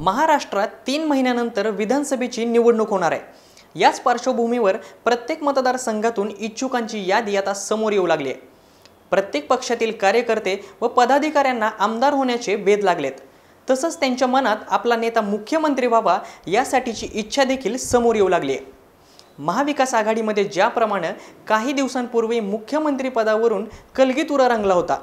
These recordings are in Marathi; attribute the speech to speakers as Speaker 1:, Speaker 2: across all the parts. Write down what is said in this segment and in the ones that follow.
Speaker 1: महाराष्ट्रात 3 महिन्यानंतर विधानसभेची निवडणूक होणार आहे। याच पार्श्वभूमीवर प्रत्येक मतदारसंघातून इच्छुकांची यादी आता समोर येऊ लागली आहे। प्रत्येक पक्षातील कार्यकर्ते व पदाधिकाऱ्यांना आमदार होण्याचे वेध लागलेत। तसंच त्यांच्या मनात आपला नेता मुख्यमंत्री व्हावा यासाठीची इच्छा देखील समोर येऊ लागली आहे। महाविकास आघाडीमध्ये ज्याप्रमाणे काही दिवसांपूर्वी मुख्यमंत्री पदावरून कलगीतुरा रंगला होता,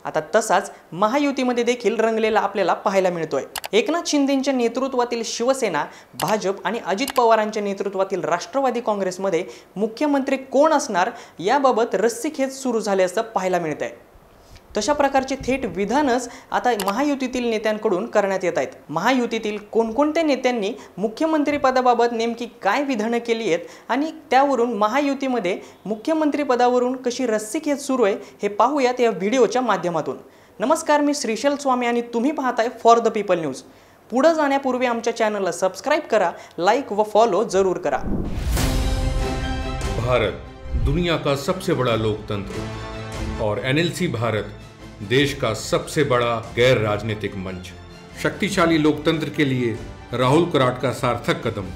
Speaker 1: आता तसाच महायुतीमध्ये देखील रंगलेला आपल्याला पाहायला मिळतोय। एकनाथ शिंदेंच्या नेतृत्वातील शिवसेना, भाजप आणि अजित पवारांच्या नेतृत्वातील राष्ट्रवादी काँग्रेसमध्ये मुख्यमंत्री कोण असणार याबाबत रस्सीखेच सुरू झाल्याचं पाहायला मिळतंय। तशा प्रकारचे थेट विधानच आता महायुतीतील नेत्यांकडून करण्यात येत आहेत। महायुतीतील कोणकोणत्या नेत्यांनी मुख्यमंत्री पदाबाबत नेमकी काय विधानं केली आहेत आणि त्यावरून महायुतीमध्ये मुख्यमंत्री पदावरून कशी रस्सीखेच सुरू आहे हे पाहूयात या व्हिडिओच्या माध्यमातून। नमस्कार, मी श्रीशैल स्वामी आणि तुम्ही पाहताय फॉर द पीपल न्यूज। पुढे जाण्यापूर्वी आमच्या चॅनलला सबस्क्राइब करा, लाईक व फॉलो जरूर करा।
Speaker 2: भारत दुनिया का सबसे बड़ा लोकतंत्र और NLC भारत देश का सबसे बड़ा गैर राजनीतिक मंच। शक्तिशाली लोकतंत्र के लिए राहुल कराट का सार्थक कदम।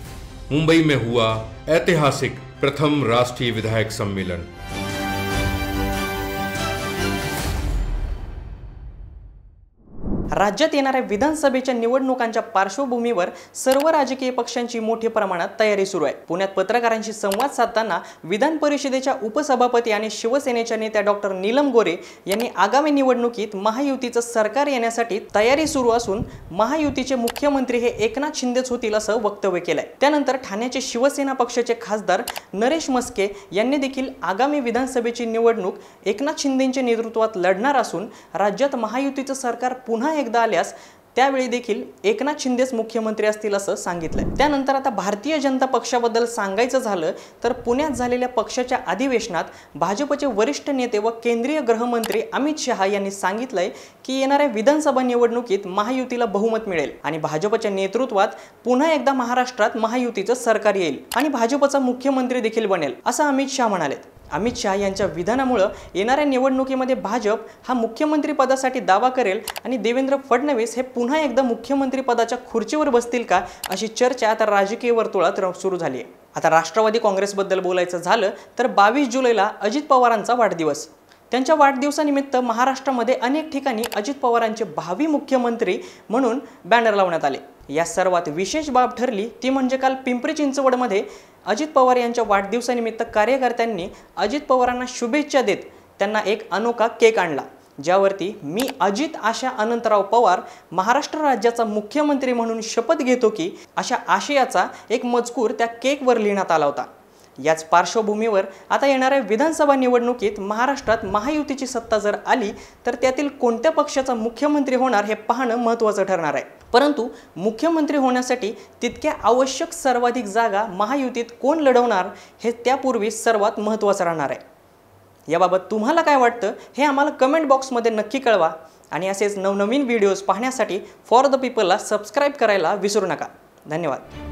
Speaker 2: मुंबई में हुआ ऐतिहासिक प्रथम राष्ट्रीय विधायक सम्मेलन।
Speaker 1: राज्यात येणाऱ्या विधानसभेच्या निवडणुकांच्या पार्श्वभूमीवर सर्व राजकीय पक्षांची मोठ्या प्रमाणात तयारी सुरू आहे। पुण्यात पत्रकारांशी संवाद साधताना विधान परिषदेच्या उपसभापती आणि शिवसेनेच्या नेत्या डॉक्टर नीलम गोरे यांनी आगामी निवडणुकीत महायुतीचं सरकार येण्यासाठी तयारी सुरू असून महायुतीचे मुख्यमंत्री हे एकनाथ शिंदेच होतील असं वक्तव्य केलंय। त्यानंतर ठाण्याचे शिवसेना पक्षाचे खासदार नरेश मस्के यांनी देखील आगामी विधानसभेची निवडणूक एकनाथ शिंदेंच्या नेतृत्वात लढणार असून राज्यात महायुतीचं सरकार पुन्हा एकदा आल्यास त्यावेळी देखील एकनाथ शिंदेच मुख्यमंत्री असतील असं सांगितलंय। त्यानंतर आता भारतीय जनता पक्षाबद्दल सांगायचं झालं तर पुण्यात झालेल्या पक्षाच्या अधिवेशनात भाजपचे वरिष्ठ नेते व केंद्रीय गृहमंत्री अमित शहा यांनी सांगितलंय की येणाऱ्या विधानसभा निवडणुकीत महायुतीला बहुमत मिळेल आणि भाजपच्या नेतृत्वात पुन्हा एकदा महाराष्ट्रात महायुतीचं सरकार येईल आणि भाजपचा मुख्यमंत्री देखील बनेल असं अमित शहा म्हणालेत। अमित शहा यांच्या विधानामुळे येणाऱ्या निवडणुकीमध्ये भाजप हा मुख्यमंत्री पदासाठी दावा करेल आणि देवेंद्र फडणवीस हे पुन्हा एकदा मुख्यमंत्री पदाच्या खुर्चीवर बसतील का अशी चर्चा आता राजकीय वर्तुळात सुरू झाली आहे। आता राष्ट्रवादी काँग्रेसबद्दल बोलायचं झालं तर 22 जुलैला अजित पवारांचा वाढदिवस। त्यांच्या वाढदिवसानिमित्त महाराष्ट्रामध्ये अनेक ठिकाणी अजित पवारांचे भावी मुख्यमंत्री म्हणून बॅनर लावण्यात आले। या सर्वात विशेष बाब ठरली ती म्हणजे काल पिंपरी चिंचवडमध्ये अजित पवार यांच्या वाढदिवसानिमित्त कार्यकर्त्यांनी अजित पवारांना शुभेच्छा देत त्यांना एक अनोखा केक आणला, ज्यावरती मी अजित आशा अनंतराव पवार महाराष्ट्र राज्याचा मुख्यमंत्री म्हणून शपथ घेतो की अशा आशयाचा एक मजकूर त्या केकवर लिहिण्यात आला होता। याच पार्श्वभूमीवर आता येणाऱ्या विधानसभा निवडणुकीत महाराष्ट्रात महायुतीची सत्ता जर आली तर त्यातील कोणत्या पक्षाचा मुख्यमंत्री होणार हे पाहणं महत्त्वाचं ठरणार आहे। परंतु मुख्यमंत्री होण्यासाठी तितक्या आवश्यक सर्वाधिक जागा महायुतीत कोण लढवणार हे त्यापूर्वी सर्वात महत्त्वाचं राहणार आहे। याबाबत तुम्हाला काय वाटतं हे आम्हाला कमेंट बॉक्समध्ये नक्की कळवा आणि असेच नवनवीन व्हिडिओज पाहण्यासाठी फॉर द पीपलला सबस्क्राइब करायला विसरू नका। धन्यवाद।